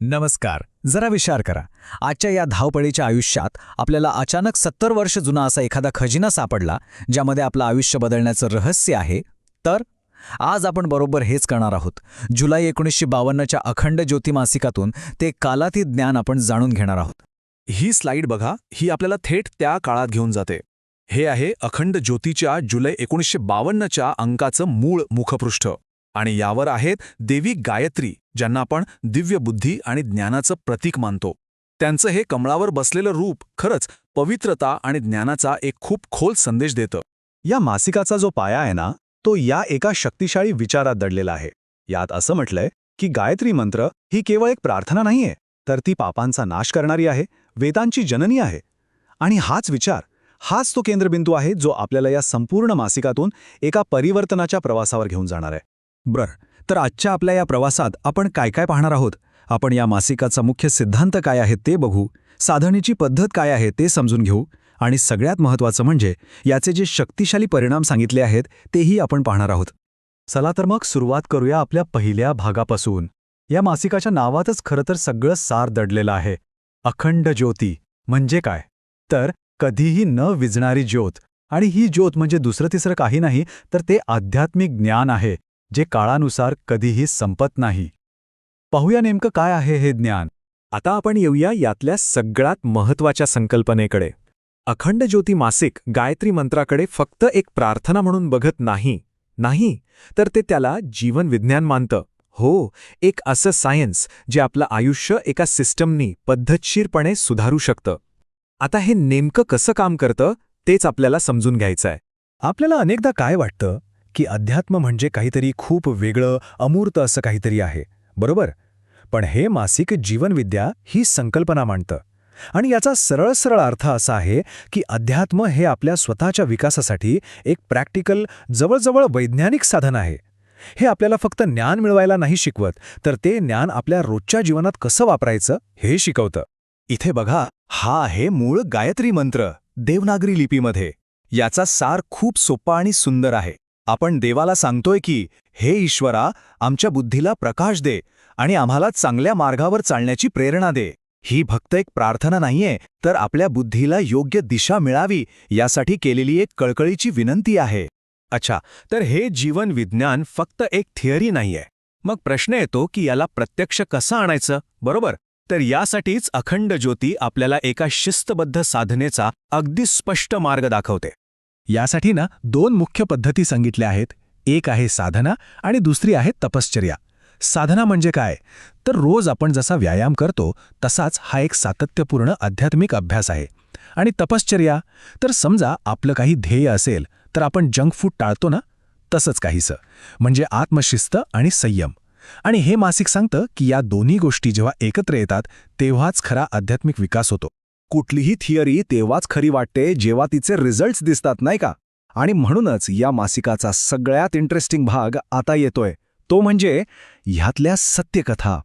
नमस्कार. जरा विचार करा. आजच्या या धावपळीच्या आयुष्यात आपल्याला अचानक 70 वर्ष जुना असा एखादा खजिना सापडला, ज्यामध्ये आपलं आयुष्य बदलण्याचं रहस्य आहे. तर आज आपण बरोबर हेच करणार आहोत. जुलै 1952च्या अखंड ज्योती मासिकातून ते कालातीत ज्ञान आपण जाणून घेणार आहोत. ही स्लाइड बघा, ही आपल्याला थेट त्या काळात घेऊन जाते. हे आहे अखंड ज्योतीच्या जुलै 1952च्या अंकाचं मूळ मुखपृष्ठ. आणि यावर आहेत देवी गायत्री, ज्यांना आपण दिव्य बुद्धी आणि ज्ञानाचं प्रतीक मानतो. त्यांचं हे कमळावर बसलेलं रूप खरंच पवित्रता आणि ज्ञानाचा एक खूप खोल संदेश देतं. या मासिकाचा जो पाया आहे ना, तो या एका शक्तिशाळी विचारात दडलेला आहे. यात असं म्हटलंय की गायत्री मंत्र ही केवळ एक प्रार्थना नाहीये, तर ती पापांचा नाश करणारी आहे, वेदांची जननी आहे. आणि हाच विचार, हाच तो केंद्रबिंदू आहे जो आपल्याला या संपूर्ण मासिकातून एका परिवर्तनाच्या प्रवासावर घेऊन जाणार आहे. बरं, तर आजच्या आपल्या या प्रवासात आपण काय काय पाहणार आहोत? आपण या मासिकाचा मुख्य सिद्धांत काय आहे ते बघू, साधनेची पद्धत काय आहे ते समजून घेऊ, आणि सगळ्यात महत्त्वाचं म्हणजे याचे जे शक्तिशाली परिणाम सांगितले आहेत तेही आपण पाहणार आहोत. चला तर मग सुरुवात करूया आपल्या पहिल्या भागापासून. या मासिकाच्या नावातच खरं तर सगळं सार दडलेलं आहे. अखंड ज्योती म्हणजे काय? तर कधीही न विझणारी ज्योत. आणि ही ज्योत म्हणजे दुसरं तिसरं काही नाही, तर ते आध्यात्मिक ज्ञान आहे, जे काळानुसार कधीही संपत नाही. पाहूया नेमकं काय आहे हे ज्ञान. आता आपण येऊया यातल्या सगळ्यात महत्त्वाच्या संकल्पनेकडे. अखंड ज्योती मासिक गायत्री मंत्राकडे फक्त एक प्रार्थना म्हणून बघत नाही, तर ते त्याला जीवन विज्ञान मानतं. हो, एक असं सायन्स जे आपलं आयुष्य एका सिस्टमनी पद्धतशीरपणे सुधारू शकतं. आता हे नेमकं कसं काम करतं तेच आपल्याला समजून घ्यायचं आहे. आपल्याला अनेकदा काय वाटतं की अध्यात्म म्हणजे काहीतरी खूप वेगळं, अमूर्त असं काहीतरी आहे, बरोबर? पण हे मासिक जीवनविद्या ही संकल्पना मांडतं. आणि याचा सरळ अर्थ असा आहे की अध्यात्म हे आपल्या स्वतःच्या विकासासाठी एक प्रॅक्टिकल, जवळजवळ वैज्ञानिक साधन आहे. हे आपल्याला फक्त ज्ञान मिळवायला नाही शिकवत, तर ते ज्ञान आपल्या रोजच्या जीवनात कसं वापरायचं हे शिकवतं. इथे बघा, हा आहे मूळ गायत्री मंत्र देवनागरी लिपीमध्ये. याचा सार खूप सोपा आणि सुंदर आहे. आपण देवाला सांगतोय की हे ईश्वरा, आमच्या बुद्धीला प्रकाश दे आणि आम्हाला चांगल्या मार्गावर चालण्याची प्रेरणा दे. ही फक्त एक प्रार्थना नाहीये, तर आपल्या बुद्धीला योग्य दिशा मिळावी यासाठी केलेली एक कळकळीची विनंती आहे. अच्छा, तर हे जीवन विज्ञान फक्त एक थिअरी नाहीये. मग प्रश्न येतो की याला प्रत्यक्ष कसं आणायचं, बरोबर? तर यासाठीच अखंड ज्योती आपल्याला एका शिस्तबद्ध साधनेचा अगदी स्पष्ट मार्ग दाखवते. यासाठी ना 2 मुख्य पद्धती सांगितल्या आहेत. एक आहे साधना आणि दुसरी आहे तपश्चर्या. साधना म्हणजे काय? तर रोज आपण जसा व्यायाम करतो तसाच हा एक सातत्यपूर्ण आध्यात्मिक अभ्यास आहे. आणि तपश्चर्या, तर समजा आपलं काही ध्येय असेल तर आपण जंक फूड टाळतो ना, तसंच काहीसं, म्हणजे आत्मशिस्त आणि संयम. आणि हे मासिक सांगतं की या दोन्ही गोष्टी जेव्हा एकत्र येतात तेव्हाच खरा आध्यात्मिक विकास होतो. कुठलीही थिअरी तेव्हाच खरी वाटते जेव्हा तिचे रिझल्ट्स दिसतात, नाही का? आणि म्हणूनच या मासिकाचा सगळ्यात इंटरेस्टिंग भाग आता येतोय, तो म्हणजे ह्यातल्या सत्यकथा.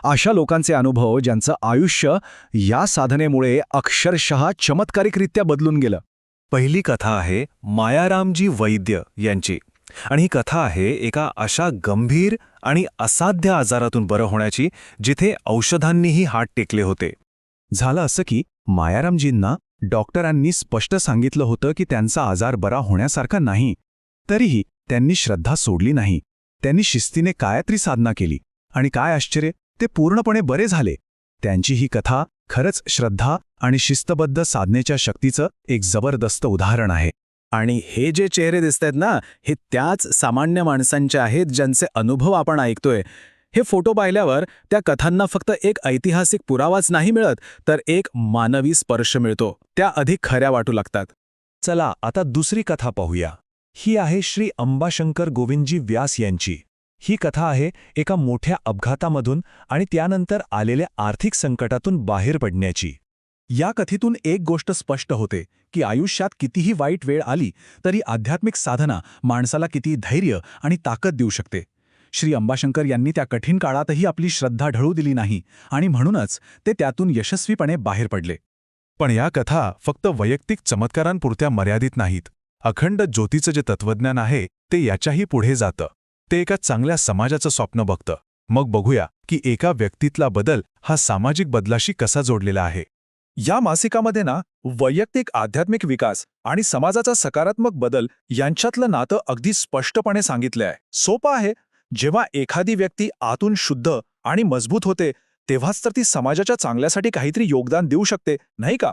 अशा लोकांचे अनुभव ज्यांचं आयुष्य या साधनेमुळे अक्षरशः चमत्कारिकरित्या बदलून गेलं. पहिली कथा आहे मायारामजी वैद्य यांची. आणि ही कथा आहे एका अशा गंभीर आणि असाध्य आजारातून बरं होण्याची जिथे औषधांनीही हात टेकले होते. झालं असं की मायारामजींना डॉक्टरांनी स्पष्ट सांगितलं होतं की त्यांचा आजार बरा होण्यासारखा नाही. तरीही त्यांनी श्रद्धा सोडली नाही. त्यांनी शिस्तीने गायत्री साधना केली आणि काय आश्चर्य, ते पूर्णपणे बरे झाले. त्यांची ही कथा खरंच श्रद्धा आणि शिस्तबद्ध साधनेच्या शक्तीचं एक जबरदस्त उदाहरण आहे. आणि हे जे चेहरे दिसतायत ना, हे त्याच सामान्य माणसांचे आहेत ज्यांचे अनुभव आपण ऐकतोय. हे फोटो पाहिल्यावर त्या कथांना फक्त एक ऐतिहासिक पुरावाच नाही मिळत, तर एक मानवी स्पर्श मिळतो. त्या अधिक खऱ्या वाटू लागतात. चला आता दुसरी कथा पाहूया. ही आहे श्री अंबाशंकर गोविंदजी व्यास यांची. ही कथा आहे एका मोठ्या अपघातामधून आणि त्यानंतर आलेल्या आर्थिक संकटातून बाहेर पडण्याची. या कथेतून एक गोष्ट स्पष्ट होते की आयुष्यात कितीही वाईट वेळ आली तरी आध्यात्मिक साधना माणसाला किती धैर्य आणि ताकद देऊ शकते. श्री अंबाशंकर यांनी त्या कठीण काळातही आपली श्रद्धा ढळू दिली नाही आणि म्हणूनच ते त्यातून यशस्वीपणे बाहेर पडले. पण या कथा फक्त वैयक्तिक चमत्कारांपुरत्या मर्यादित नाहीत. अखंड ज्योतीचं जे तत्वज्ञान आहे ते याच्याही पुढे जातं. ते एका चांगल्या समाजाचं स्वप्न बघतं. मग बघूया की एका व्यक्तीतला बदल हा सामाजिक बदलाशी कसा जोडलेला आहे. या मासिकामध्ये ना वैयक्तिक आध्यात्मिक विकास आणि समाजाचा सकारात्मक बदल यांच्यातलं नातं अगदी स्पष्टपणे सांगितलं आहे. सोपं आहे. जेव्हा एखादी व्यक्ती आतून शुद्ध आणि मजबूत होते तेव्हाच तर ती समाजाच्या चांगल्यासाठी काहीतरी योगदान देऊ शकते, नाही का?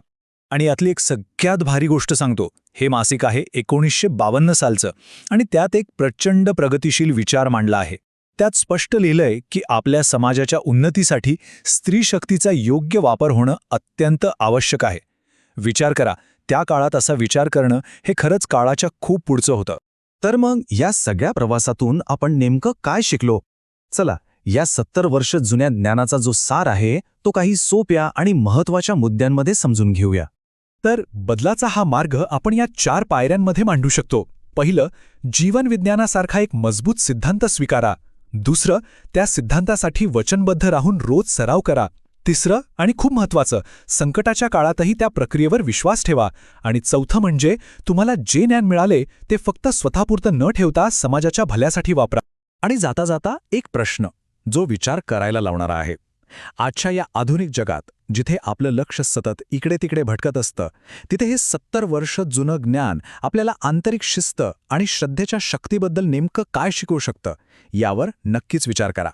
आणि यातली एक सगळ्यात भारी गोष्ट सांगतो. हे मासिक आहे 1952 सालचं आणि त्यात एक प्रचंड प्रगतिशील विचार मांडला आहे. त्यात स्पष्ट लिहिलंय की आपल्या समाजाच्या उन्नतीसाठी स्त्री शक्तीचा योग्य वापर होणं अत्यंत आवश्यक आहे. विचार करा, त्या काळात असा विचार करणं हे खरंच काळाच्या खूप पुढचं होतं. तर मग या सगळ्या प्रवासातून आपण नेमकं काय शिकलो? चला, या 70 वर्ष जुन्या ज्ञानाचा जो सार आहे तो काही सोप्या आणि महत्त्वाच्या मुद्द्यांमध्ये समजून घेऊया. तर बदलाचा हा मार्ग आपण या 4 पायऱ्यांमध्ये मांडू शकतो. पहिलं, जीवनविज्ञानासारखा एक मजबूत सिद्धांत स्वीकारा. दुसरं, त्या सिद्धांतासाठी वचनबद्ध राहून रोज सराव करा. तिसरं आणि खूप महत्त्वाचं, संकटाच्या काळातही त्या प्रक्रियेवर विश्वास ठेवा. आणि चौथं म्हणजे तुम्हाला जे ज्ञान मिळाले ते फक्त स्वतःपुरतं न ठेवता समाजाच्या भल्यासाठी वापरा. आणि जाता जाता एक प्रश्न जो विचार करायला लावणारा आहे. आजच्या या आधुनिक जगात जिथे आपलं लक्ष सतत इकडे तिकडे भटकत असतं, तिथे हे 70 वर्ष जुनं ज्ञान आपल्याला आंतरिक शिस्त आणि श्रद्धेच्या शक्तीबद्दल नेमकं काय शिकवू शकतं, यावर नक्कीच विचार करा.